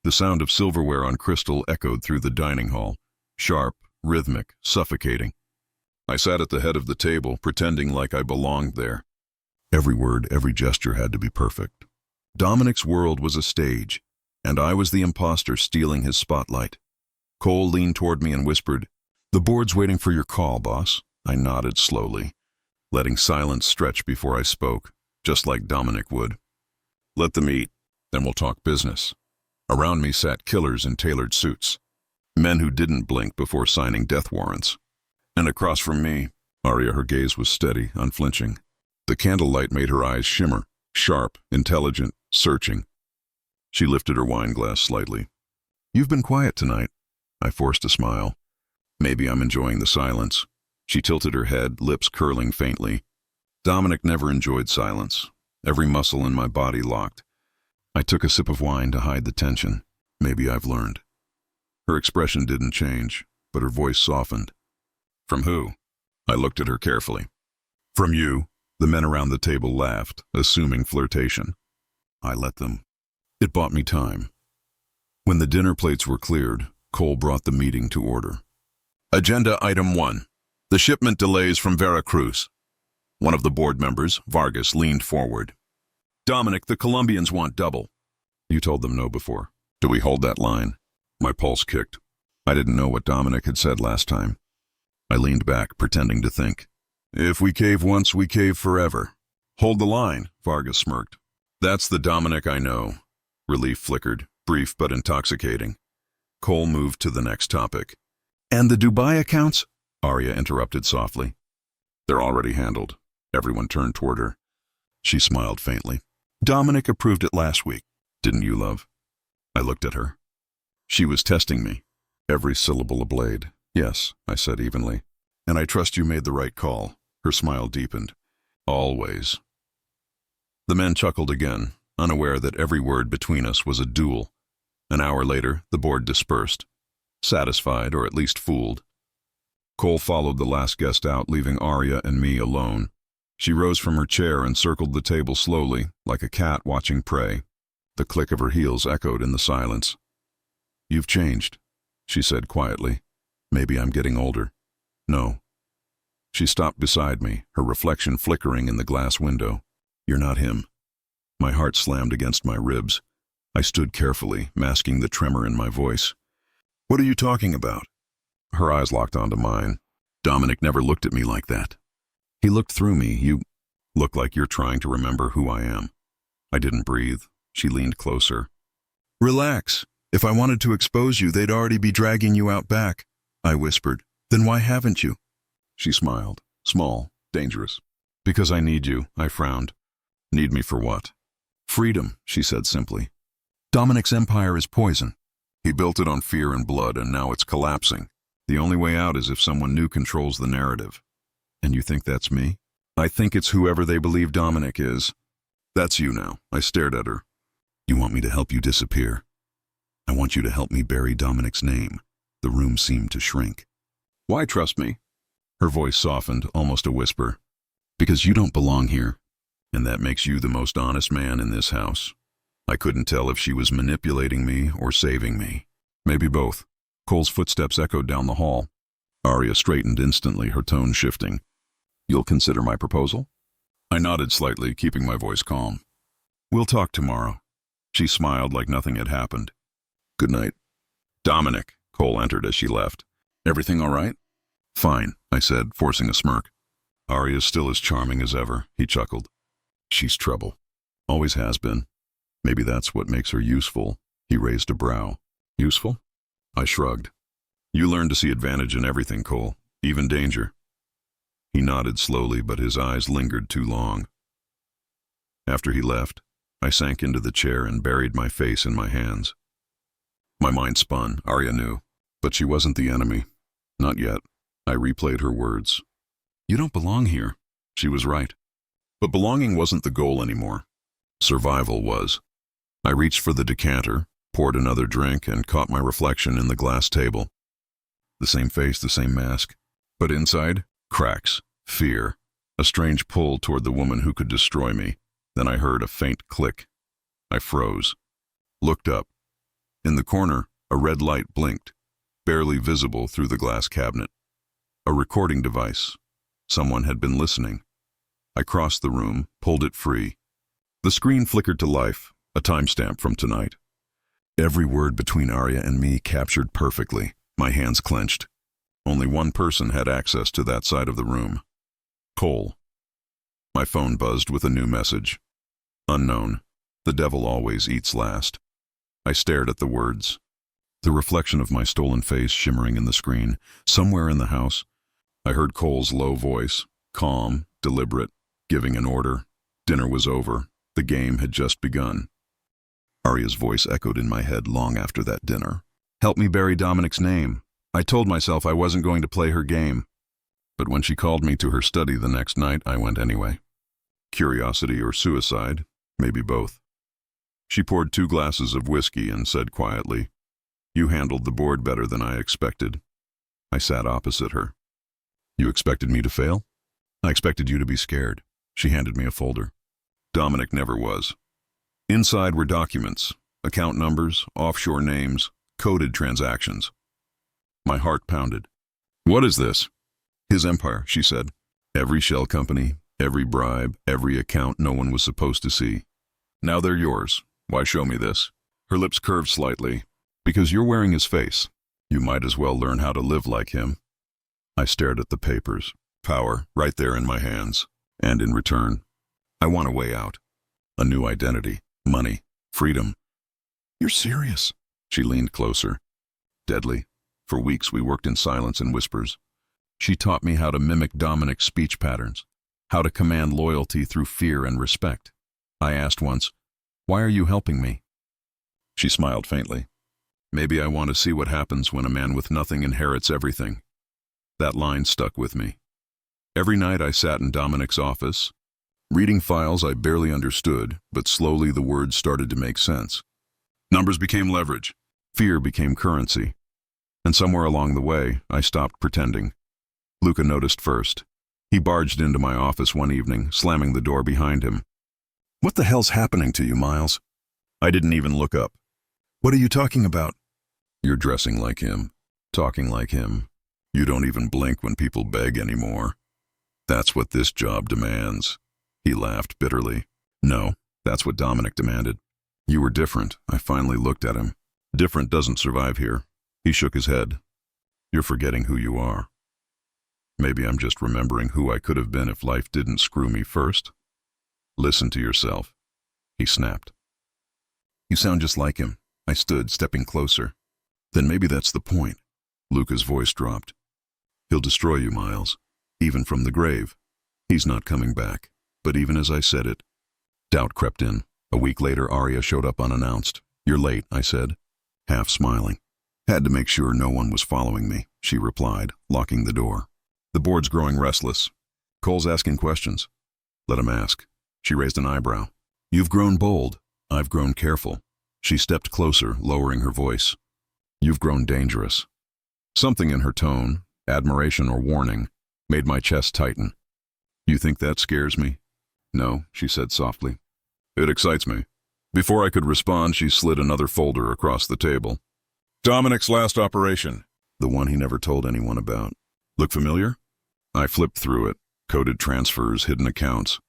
The sound of silverware on crystal echoed through the dining hall, sharp, rhythmic, suffocating. I sat at the head of the table, pretending like I belonged there. Every word, every gesture had to be perfect. Dominic's world was a stage, and I was the imposter stealing his spotlight. Cole leaned toward me and whispered, "The board's waiting for your call, boss." I nodded slowly, letting silence stretch before I spoke, just like Dominic would. "Let them eat, then we'll talk business." Around me sat killers in tailored suits, men who didn't blink before signing death warrants. And across from me, Arya, her gaze was steady, unflinching. The candlelight made her eyes shimmer, sharp, intelligent, searching. She lifted her wine glass slightly. "You've been quiet tonight." I forced a smile. Maybe I'm enjoying the silence. She tilted her head, lips curling faintly. Dominic never enjoyed silence. Every muscle in my body locked. I took a sip of wine to hide the tension. Maybe I've learned. Her expression didn't change, but her voice softened. "From who?" I looked at her carefully. "From you." The men around the table laughed, assuming flirtation. I let them. It bought me time. When the dinner plates were cleared, Cole brought the meeting to order. Agenda Item 1. The shipment delays from Veracruz. One of the board members, Vargas, leaned forward. "Dominic, the Colombians want double." "You told them no before. Do we hold that line?" My pulse kicked. I didn't know what Dominic had said last time. I leaned back, pretending to think. "If we cave once, we cave forever." "Hold the line," Vargas smirked. "That's the Dominic I know." Relief flickered, brief but intoxicating. Cole moved to the next topic. "And the Dubai accounts?" Arya interrupted softly. "They're already handled." Everyone turned toward her. She smiled faintly. "Dominic approved it last week. Didn't you, love?" I looked at her. She was testing me, every syllable a blade. "Yes," I said evenly. "And I trust you made the right call." Her smile deepened. "Always." The men chuckled again, unaware that every word between us was a duel. An hour later, the board dispersed, satisfied or at least fooled. Cole followed the last guest out, leaving Arya and me alone. She rose from her chair and circled the table slowly, like a cat watching prey. The click of her heels echoed in the silence. "You've changed," she said quietly. "Maybe I'm getting older." "No." She stopped beside me, her reflection flickering in the glass window. "You're not him." My heart slammed against my ribs. I stood carefully, masking the tremor in my voice. "What are you talking about?" Her eyes locked onto mine. "Dominic never looked at me like that." "He looked through me. You look like you're trying to remember who I am." I didn't breathe. She leaned closer. "Relax. If I wanted to expose you, they'd already be dragging you out back," I whispered. "Then why haven't you?" She smiled. Small, dangerous. "Because I need you," I frowned. "Need me for what?" "Freedom," she said simply. "Dominic's empire is poison. He built it on fear and blood, and now it's collapsing. The only way out is if someone new controls the narrative." "And you think that's me?" "I think it's whoever they believe Dominic is." "That's you now." I stared at her. "You want me to help you disappear?" "I want you to help me bury Dominic's name." The room seemed to shrink. "Why trust me?" Her voice softened, almost a whisper. "Because you don't belong here, and that makes you the most honest man in this house." I couldn't tell if she was manipulating me or saving me. Maybe both. Cole's footsteps echoed down the hall. Arya straightened instantly, her tone shifting. "You'll consider my proposal?" I nodded slightly, keeping my voice calm. "We'll talk tomorrow." She smiled like nothing had happened. "Good night." "Dominic," Cole entered as she left. "Everything all right?" "Fine," I said, forcing a smirk. "Arya's still as charming as ever," he chuckled. "She's trouble. Always has been. Maybe that's what makes her useful." He raised a brow. "Useful?" I shrugged. "You learn to see advantage in everything, Cole, even danger." He nodded slowly, but his eyes lingered too long. After he left, I sank into the chair and buried my face in my hands. My mind spun, Arya knew, but she wasn't the enemy. Not yet. I replayed her words. "You don't belong here." She was right. But belonging wasn't the goal anymore. Survival was. I reached for the decanter, poured another drink, and caught my reflection in the glass table. The same face, the same mask. But inside, cracks, fear, a strange pull toward the woman who could destroy me. Then I heard a faint click. I froze. Looked up. In the corner, a red light blinked, barely visible through the glass cabinet. A recording device. Someone had been listening. I crossed the room, pulled it free. The screen flickered to life, a timestamp from tonight. Every word between Arya and me captured perfectly, my hands clenched. Only one person had access to that side of the room. Cole. My phone buzzed with a new message. Unknown. The devil always eats last. I stared at the words. The reflection of my stolen face shimmering in the screen. Somewhere in the house, I heard Cole's low voice, calm, deliberate, giving an order. Dinner was over. The game had just begun. Arya's voice echoed in my head long after that dinner. Help me bury Dominic's name. I told myself I wasn't going to play her game. But when she called me to her study the next night, I went anyway. Curiosity or suicide, maybe both. She poured 2 glasses of whiskey and said quietly, "You handled the board better than I expected." I sat opposite her. "You expected me to fail?" "I expected you to be scared." She handed me a folder. Dominic never was. Inside were documents, account numbers, offshore names, coded transactions. My heart pounded. "What is this?" "His empire," she said. "Every shell company, every bribe, every account no one was supposed to see. Now they're yours. Why show me this?" Her lips curved slightly. "Because you're wearing his face. You might as well learn how to live like him." I stared at the papers. Power, right there in my hands. And in return, I want a way out. A new identity, money, freedom. "You're serious?" She leaned closer. "Deadly. For weeks we worked in silence and whispers. She taught me how to mimic Dominic's speech patterns, how to command loyalty through fear and respect. I asked once, 'Why are you helping me?' She smiled faintly. 'Maybe I want to see what happens when a man with nothing inherits everything.' That line stuck with me. Every night I sat in Dominic's office, reading files I barely understood, but slowly the words started to make sense. Numbers became leverage. Fear became currency. And somewhere along the way, I stopped pretending. Luca noticed first. He barged into my office one evening, slamming the door behind him. "What the hell's happening to you, Miles?" I didn't even look up. "What are you talking about?" "You're dressing like him, talking like him. You don't even blink when people beg anymore. That's what this job demands." He laughed bitterly. "No, that's what Dominic demanded." "You were different." I finally looked at him. "Different doesn't survive here." He shook his head. "You're forgetting who you are." "Maybe I'm just remembering who I could have been if life didn't screw me first." "Listen to yourself," he snapped. "You sound just like him." I stood, stepping closer. "Then maybe that's the point." Luca's voice dropped. "He'll destroy you, Miles, even from the grave. He's not coming back." But even as I said it, doubt crept in. A week later, Arya showed up unannounced. "You're late," I said, half smiling. "Had to make sure no one was following me," she replied, locking the door. "The board's growing restless. Cole's asking questions." "Let him ask." She raised an eyebrow. "You've grown bold. I've grown careful." She stepped closer, lowering her voice. "You've grown dangerous." Something in her tone, admiration or warning, made my chest tighten. "You think that scares me?" "No," she said softly. "It excites me." Before I could respond, she slid another folder across the table. "Dominic's last operation." The one he never told anyone about. "Look familiar?" I flipped through it. Coded transfers, hidden accounts.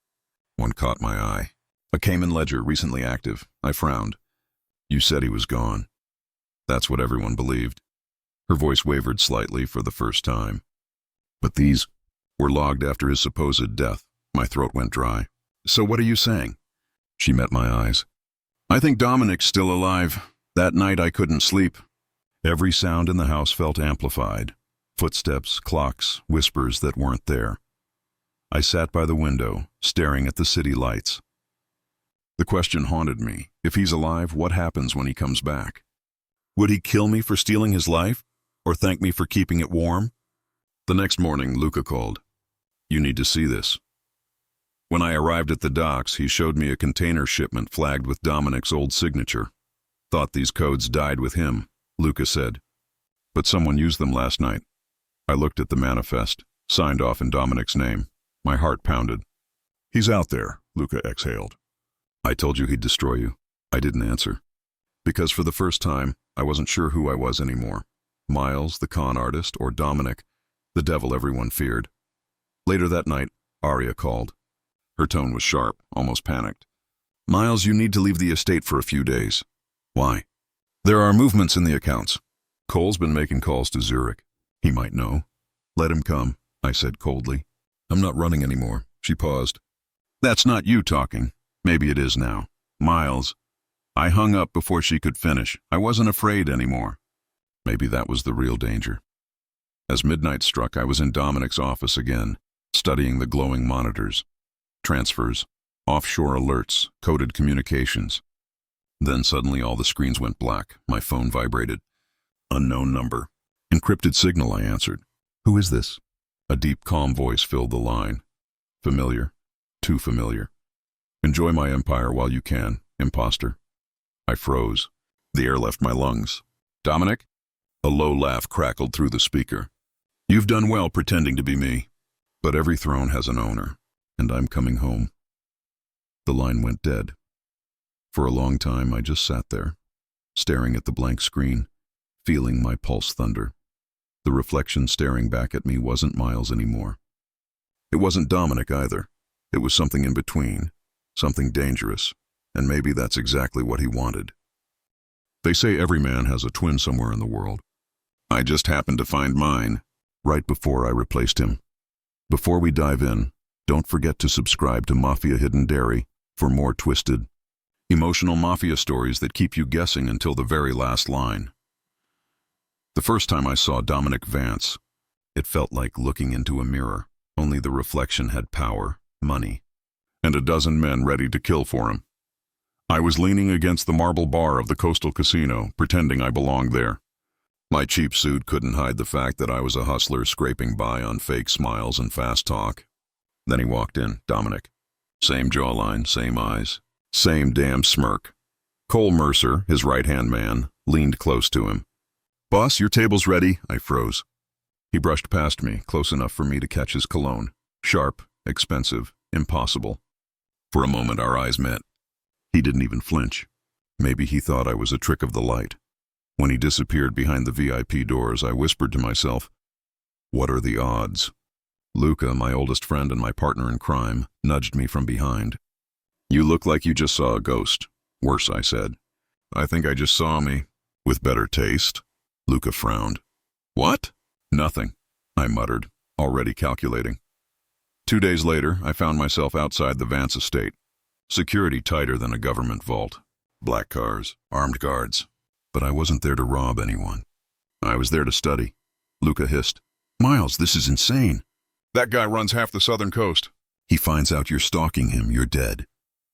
One caught my eye. "A Cayman ledger, recently active." I frowned. "You said he was gone." That's what everyone believed. Her voice wavered slightly for the first time. "But these were logged after his supposed death." My throat went dry. "So what are you saying?" She met my eyes. "I think Dominic's still alive. That night I couldn't sleep." Every sound in the house felt amplified. Footsteps, clocks, whispers that weren't there. I sat by the window, staring at the city lights. The question haunted me. If he's alive, what happens when he comes back? Would he kill me for stealing his life, or thank me for keeping it warm? The next morning, Luca called. "You need to see this." When I arrived at the docks, he showed me a container shipment flagged with Dominic's old signature. "Thought these codes died with him," Luca said. "But someone used them last night." I looked at the manifest, signed off in Dominic's name. My heart pounded. "He's out there," Luca exhaled. "I told you he'd destroy you." I didn't answer. because for the first time, I wasn't sure who I was anymore. Miles, the con artist, or Dominic, the devil everyone feared. Later that night, Arya called. Her tone was sharp, almost panicked. "Miles, you need to leave the estate for a few days." "Why?" "There are movements in the accounts. Cole's been making calls to Zurich. He might know." "Let him come," I said coldly. "I'm not running anymore." She paused. "That's not you talking. Maybe it is now." "Miles." I hung up before she could finish. I wasn't afraid anymore. Maybe that was the real danger. As midnight struck, I was in Dominic's office again, studying the glowing monitors. Transfers, offshore alerts, coded communications. Then suddenly all the screens went black. My phone vibrated. Unknown number. "Encrypted signal," I answered. "Who is this?" A deep, calm voice filled the line. Familiar. Too familiar. "Enjoy my empire while you can, imposter." I froze. The air left my lungs. "Dominic?" A low laugh crackled through the speaker. "You've done well pretending to be me. But every throne has an owner, and I'm coming home." The line went dead. For a long time, I just sat there, staring at the blank screen, feeling my pulse thunder. The reflection staring back at me wasn't Miles anymore. It wasn't Dominic either. It was something in between, something dangerous, and maybe that's exactly what he wanted. They say every man has a twin somewhere in the world. I just happened to find mine, right before I replaced him. Before we dive in, don't forget to subscribe to Mafia Hidden Dairy for more twisted, emotional mafia stories that keep you guessing until the very last line. The first time I saw Dominic Vance, it felt like looking into a mirror, only the reflection had power, money, and a dozen men ready to kill for him. I was leaning against the marble bar of the coastal casino, pretending I belonged there. My cheap suit couldn't hide the fact that I was a hustler scraping by on fake smiles and fast talk. Then he walked in, Dominic. Same jawline, same eyes, same damn smirk. Cole Mercer, his right-hand man, leaned close to him. "Boss, your table's ready," I froze. He brushed past me, close enough for me to catch his cologne. Sharp, expensive, impossible. For a moment our eyes met. He didn't even flinch. Maybe he thought I was a trick of the light. When he disappeared behind the VIP doors, I whispered to myself, "What are the odds?" Luca, my oldest friend and my partner in crime, nudged me from behind. "You look like you just saw a ghost." "Worse," I said. "I think I just saw me." "With better taste?" Luca frowned. "What?" "Nothing," I muttered, already calculating. 2 days later, I found myself outside the Vance estate. Security tighter than a government vault. Black cars, armed guards. But I wasn't there to rob anyone. I was there to study. Luca hissed. "Miles, this is insane." "That guy runs half the southern coast." "He finds out you're stalking him, you're dead."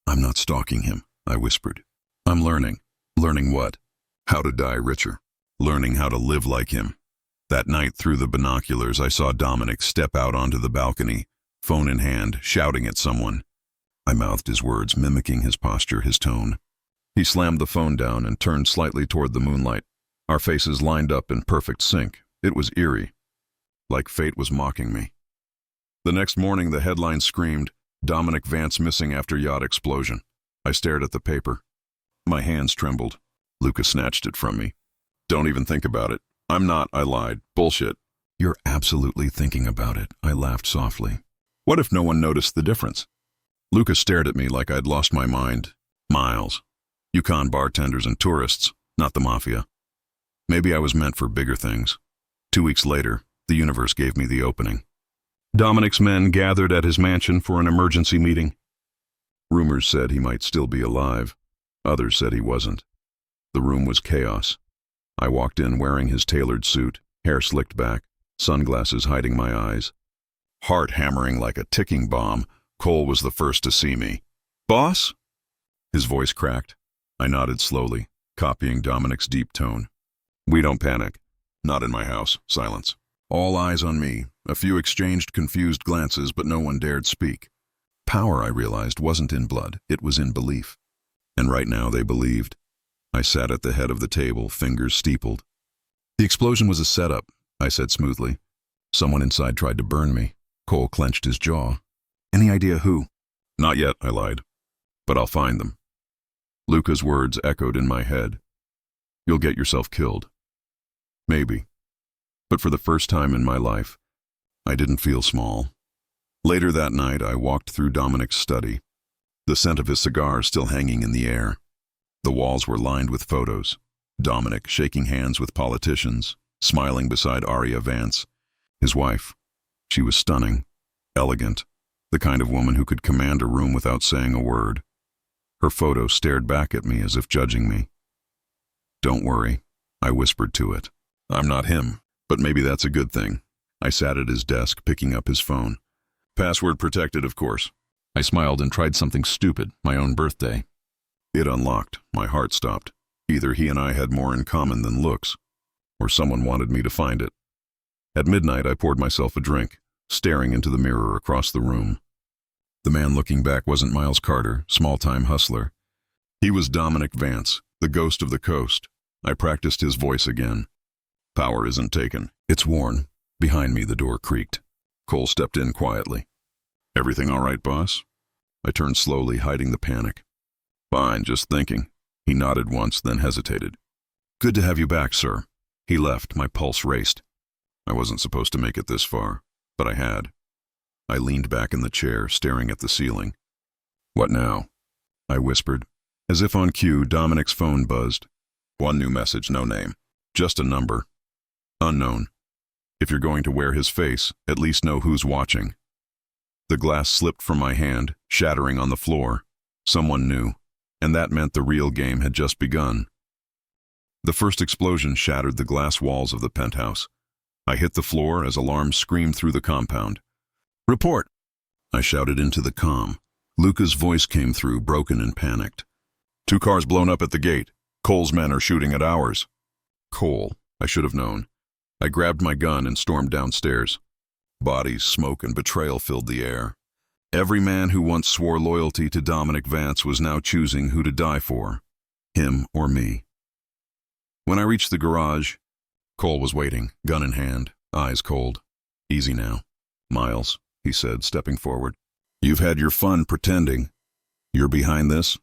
"I'm not stalking him," I whispered. "I'm learning." "Learning what?" "How to die richer. Learning how to live like him." That night, through the binoculars, I saw Dominic step out onto the balcony, phone in hand, shouting at someone. I mouthed his words, mimicking his posture, his tone. He slammed the phone down and turned slightly toward the moonlight. Our faces lined up in perfect sync. It was eerie. Like fate was mocking me. The next morning, the headline screamed, "Dominic Vance missing after yacht explosion." I stared at the paper. My hands trembled. Luca snatched it from me. "Don't even think about it." "I'm not," I lied. "Bullshit." "You're absolutely thinking about it," I laughed softly. "What if no one noticed the difference?" Luca stared at me like I'd lost my mind. "Miles. You con bartenders and tourists, not the mafia." Maybe I was meant for bigger things. 2 weeks later, the universe gave me the opening. Dominic's men gathered at his mansion for an emergency meeting. Rumors said he might still be alive. Others said he wasn't. The room was chaos. I walked in wearing his tailored suit, hair slicked back, sunglasses hiding my eyes. Heart hammering like a ticking bomb, Cole was the first to see me. "Boss?" His voice cracked. I nodded slowly, copying Dominic's deep tone. "We don't panic. Not in my house." Silence. All eyes on me. A few exchanged confused glances, but no one dared speak. Power, I realized, wasn't in blood. It was in belief. And right now they believed. I sat at the head of the table, fingers steepled. "The explosion was a setup," I said smoothly. "Someone inside tried to burn me." Cole clenched his jaw. "Any idea who?" "Not yet," I lied. "But I'll find them." Luca's words echoed in my head. You'll get yourself killed. Maybe. But for the first time in my life, I didn't feel small. Later that night, I walked through Dominic's study, the scent of his cigar still hanging in the air. The walls were lined with photos. Dominic shaking hands with politicians, smiling beside Aria Vance, his wife. She was stunning, elegant, the kind of woman who could command a room without saying a word. Her photo stared back at me as if judging me. "Don't worry," I whispered to it. "I'm not him, but maybe that's a good thing." I sat at his desk, picking up his phone. "Password protected, of course." I smiled and tried something stupid, my own birthday. It unlocked. My heart stopped. Either he and I had more in common than looks, or someone wanted me to find it. At midnight, I poured myself a drink, staring into the mirror across the room. The man looking back wasn't Miles Carter, small-time hustler. He was Dominic Vance, the ghost of the coast. I practiced his voice again. "Power isn't taken. It's worn." Behind me, the door creaked. Cole stepped in quietly. "Everything all right, boss?" I turned slowly, hiding the panic. "Fine, just thinking." He nodded once, then hesitated. "Good to have you back, sir." He left. My pulse raced. I wasn't supposed to make it this far, but I had. I leaned back in the chair, staring at the ceiling. "What now?" I whispered. As if on cue, Dominic's phone buzzed. One new message, no name. Just a number. Unknown. If you're going to wear his face, at least know who's watching. The glass slipped from my hand, shattering on the floor. Someone knew, and that meant the real game had just begun. The first explosion shattered the glass walls of the penthouse. I hit the floor as alarms screamed through the compound. "Report!" I shouted into the comm. Luca's voice came through, broken and panicked. "2 cars blown up at the gate. Cole's men are shooting at ours." Cole, I should have known. I grabbed my gun and stormed downstairs. Bodies, smoke, and betrayal filled the air. Every man who once swore loyalty to Dominic Vance was now choosing who to die for, him or me. When I reached the garage, Cole was waiting, gun in hand, eyes cold. "Easy now, Miles," he said, stepping forward. "You've had your fun pretending. You're behind this?"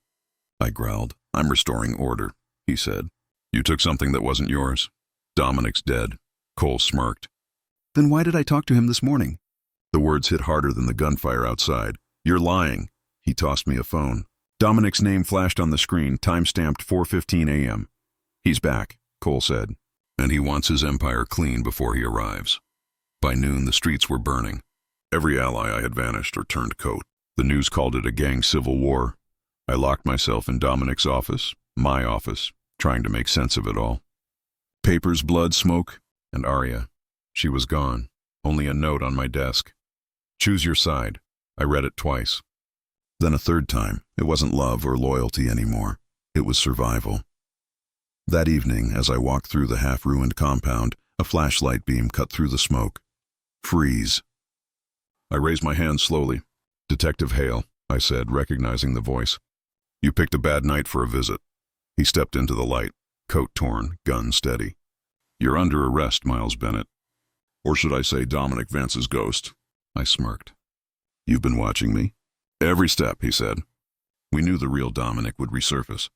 I growled. "I'm restoring order," he said. "You took something that wasn't yours. Dominic's dead." Cole smirked. "Then why did I talk to him this morning?" The words hit harder than the gunfire outside. "You're lying." He tossed me a phone. Dominic's name flashed on the screen, time-stamped 4:15 a.m. "He's back," Cole said, "and he wants his empire clean before he arrives." By noon, the streets were burning. Every ally I had vanished or turned coat. The news called it a gang civil war. I locked myself in Dominic's office, my office, trying to make sense of it all. Papers, blood, smoke, and Aria. She was gone. Only a note on my desk. "Choose your side." I read it twice. Then a third time. It wasn't love or loyalty anymore. It was survival. That evening, as I walked through the half-ruined compound, a flashlight beam cut through the smoke. "Freeze." I raised my hand slowly. "Detective Hale," I said, recognizing the voice. "You picked a bad night for a visit." He stepped into the light, coat torn, gun steady. "You're under arrest, Miles Bennett. Or should I say Dominic Vance's ghost?" I smirked. "You've been watching me?" "Every step," he said. "We knew the real Dominic would resurface.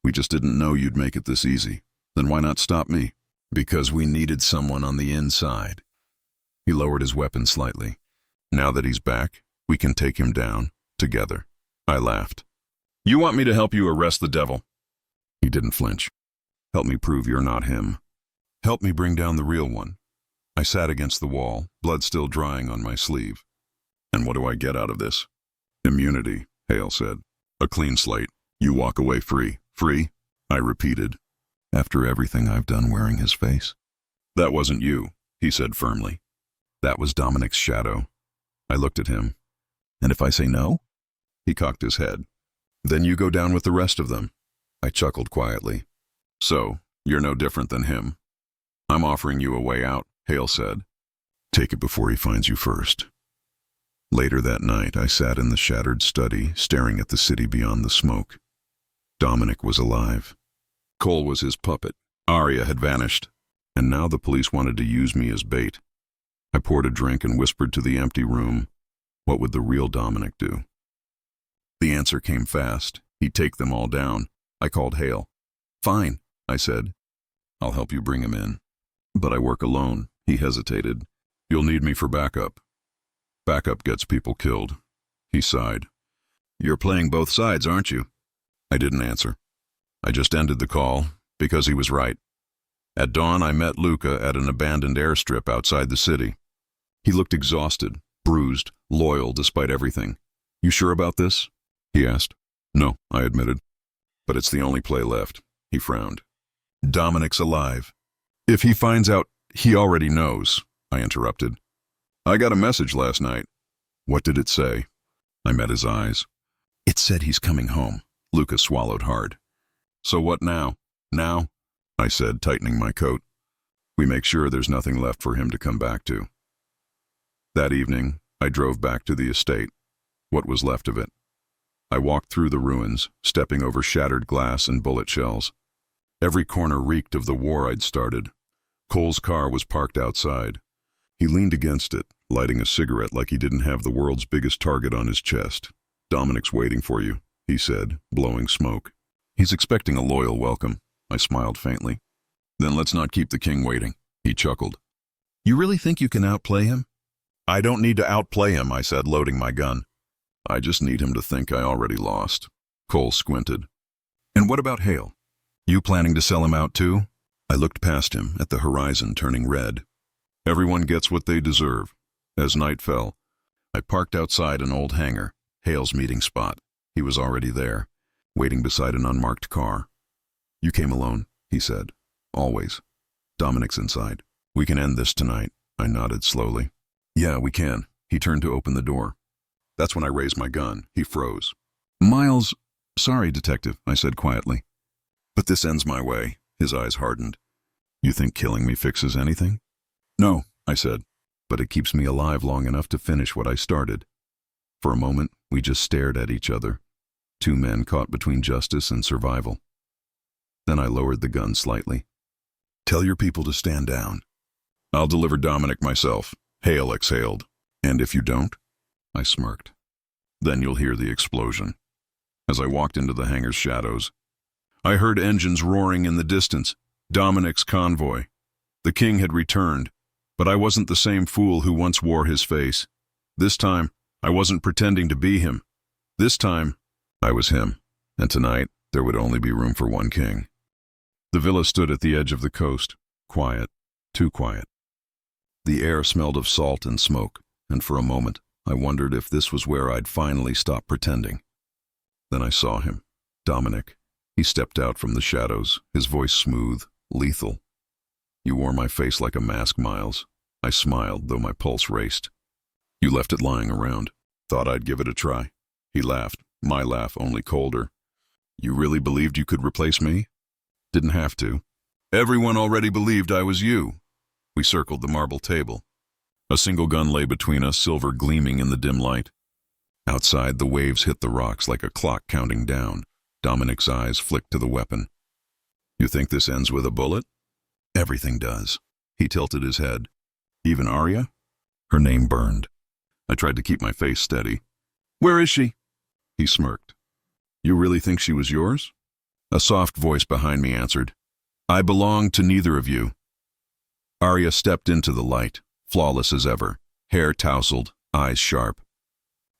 We just didn't know you'd make it this easy. Then why not stop me?" "Because we needed someone on the inside." He lowered his weapon slightly. "Now that he's back, we can take him down, together." I laughed. "You want me to help you arrest the devil?" He didn't flinch. "Help me prove you're not him. Help me bring down the real one." I sat against the wall, blood still drying on my sleeve. "And what do I get out of this?" "Immunity," Hale said. "A clean slate. You walk away free." "Free?" I repeated. "After everything I've done wearing his face." "That wasn't you," he said firmly. "That was Dominic's shadow." I looked at him. "And if I say no?" He cocked his head. "Then you go down with the rest of them." I chuckled quietly. "So, you're no different than him." "I'm offering you a way out," Hale said. "Take it before he finds you first." Later that night, I sat in the shattered study, staring at the city beyond the smoke. Dominic was alive. Cole was his puppet. Aria had vanished. And now the police wanted to use me as bait. I poured a drink and whispered to the empty room, what would the real Dominic do? The answer came fast. He'd take them all down. I called Hale. "Fine," I said. I'll help you bring him in. But I work alone. He hesitated. You'll need me for backup. Backup gets people killed. He sighed. You're playing both sides, aren't you? I didn't answer. I just ended the call, because he was right. At dawn, I met Luca at an abandoned airstrip outside the city. He looked exhausted, bruised, loyal despite everything. You sure about this? He asked. No, I admitted. But it's the only play left. He frowned. Dominic's alive. If he finds out, he already knows, I interrupted. I got a message last night. What did it say? I met his eyes. It said he's coming home. Luca swallowed hard. So what now? Now? I said, tightening my coat. We make sure there's nothing left for him to come back to. That evening, I drove back to the estate. What was left of it. I walked through the ruins, stepping over shattered glass and bullet shells. Every corner reeked of the war I'd started. Cole's car was parked outside. He leaned against it, lighting a cigarette like he didn't have the world's biggest target on his chest. Dominic's waiting for you, he said, blowing smoke. He's expecting a loyal welcome. I smiled faintly. Then let's not keep the king waiting, he chuckled. You really think you can outplay him? I don't need to outplay him, I said, loading my gun. I just need him to think I already lost. Cole squinted. And what about Hale? You planning to sell him out too? I looked past him at the horizon turning red. Everyone gets what they deserve. As night fell, I parked outside an old hangar, Hale's meeting spot. He was already there, waiting beside an unmarked car. You came alone, he said. Always. Dominic's inside. We can end this tonight, I nodded slowly. Yeah, we can. He turned to open the door. That's when I raised my gun. He froze. Miles, sorry, detective, I said quietly. But this ends my way. His eyes hardened. You think killing me fixes anything? No, I said, but it keeps me alive long enough to finish what I started. For a moment, we just stared at each other, two men caught between justice and survival. Then I lowered the gun slightly. Tell your people to stand down. I'll deliver Dominic myself. Hale exhaled. And if you don't? I smirked. Then you'll hear the explosion. As I walked into the hangar's shadows, I heard engines roaring in the distance. Dominic's convoy. The king had returned, but I wasn't the same fool who once wore his face. This time, I wasn't pretending to be him. This time, I was him, and tonight there would only be room for one king. The villa stood at the edge of the coast, quiet, too quiet. The air smelled of salt and smoke, and for a moment, I wondered if this was where I'd finally stop pretending. Then I saw him, Dominic. He stepped out from the shadows, his voice smooth, lethal. You wore my face like a mask, Miles. I smiled, though my pulse raced. You left it lying around. Thought I'd give it a try. He laughed, my laugh only colder. You really believed you could replace me? Didn't have to. Everyone already believed I was you. We circled the marble table. A single gun lay between us, silver gleaming in the dim light. Outside, the waves hit the rocks like a clock counting down. Dominic's eyes flicked to the weapon. You think this ends with a bullet? Everything does. He tilted his head. Even Arya? Her name burned. I tried to keep my face steady. Where is she? He smirked. You really think she was yours? A soft voice behind me answered. I belong to neither of you. Arya stepped into the light, flawless as ever, hair tousled, eyes sharp.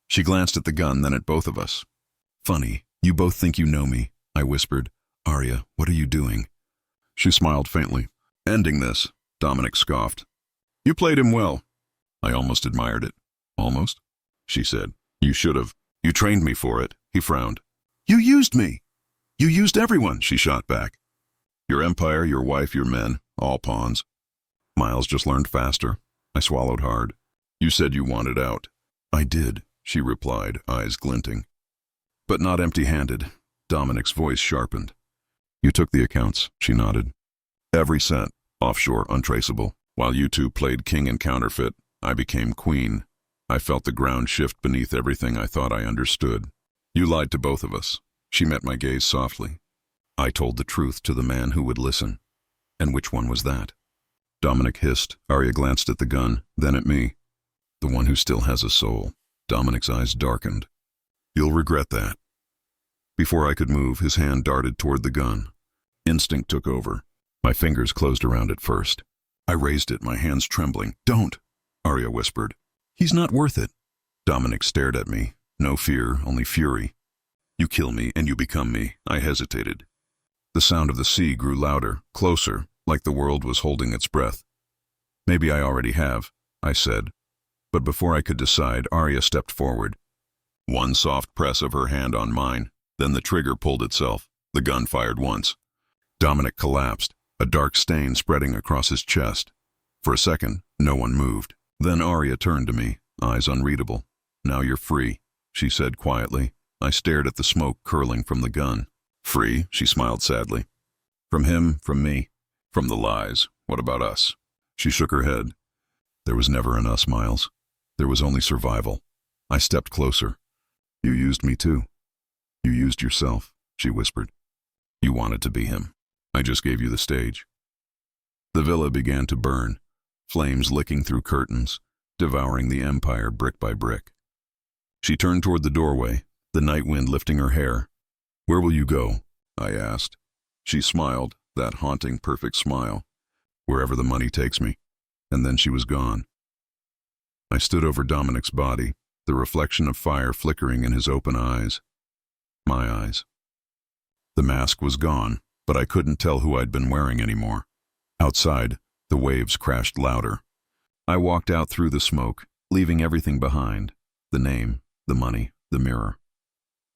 She glanced at the gun, then at both of us. Funny, you both think you know me, I whispered. Arya, what are you doing? She smiled faintly. Ending this, Dominic scoffed. You played him well. I almost admired it. Almost? She said. You should have. You trained me for it. He frowned. You used me. You used everyone, she shot back. Your empire, your wife, your men, all pawns. Miles just learned faster. I swallowed hard. You said you wanted out. I did, she replied, eyes glinting. But not empty-handed. Dominic's voice sharpened. You took the accounts, she nodded. Every cent, offshore, untraceable. While you two played king and counterfeit, I became queen. I felt the ground shift beneath everything I thought I understood. You lied to both of us. She met my gaze softly. I told the truth to the man who would listen. And which one was that? Dominic hissed. Arya glanced at the gun, then at me. The one who still has a soul. Dominic's eyes darkened. You'll regret that. Before I could move, his hand darted toward the gun. Instinct took over. My fingers closed around it first. I raised it, my hands trembling. "Don't," Arya whispered. "He's not worth it." Dominic stared at me. No fear, only fury. "You kill me and you become me." I hesitated. The sound of the sea grew louder, closer, like the world was holding its breath. "Maybe I already have," I said. But before I could decide, Arya stepped forward. One soft press of her hand on mine, then the trigger pulled itself. The gun fired once. Dominic collapsed, a dark stain spreading across his chest. For a second, no one moved. Then Arya turned to me, eyes unreadable. "Now you're free," she said quietly. I stared at the smoke curling from the gun. "Free?" She smiled sadly. "From him, from me, from the lies. What about us?" She shook her head. "There was never an us, Miles. There was only survival." I stepped closer. "You used me too. You used yourself," she whispered. "You wanted to be him. I just gave you the stage." The villa began to burn, flames licking through curtains, devouring the empire brick by brick. She turned toward the doorway, the night wind lifting her hair. "Where will you go?" I asked. She smiled, that haunting, perfect smile. "Wherever the money takes me." And then she was gone. I stood over Dominic's body, the reflection of fire flickering in his open eyes. My eyes. The mask was gone, but I couldn't tell who I'd been wearing anymore. Outside, the waves crashed louder. I walked out through the smoke, leaving everything behind. The name, the money, the mirror.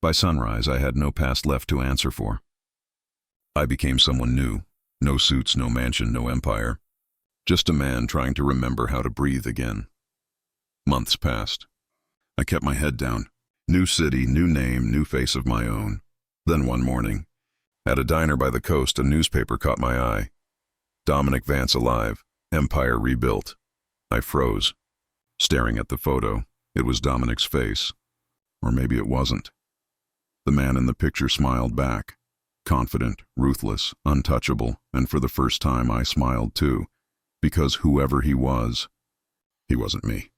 By sunrise, I had no past left to answer for. I became someone new. No suits, no mansion, no empire. Just a man trying to remember how to breathe again. Months passed. I kept my head down. New city, new name, new face of my own. Then one morning, at a diner by the coast, a newspaper caught my eye. Dominic Vance alive, empire rebuilt. I froze, staring at the photo. It was Dominic's face. Or maybe it wasn't. The man in the picture smiled back. Confident, ruthless, untouchable, and for the first time I smiled too, because whoever he wasn't me.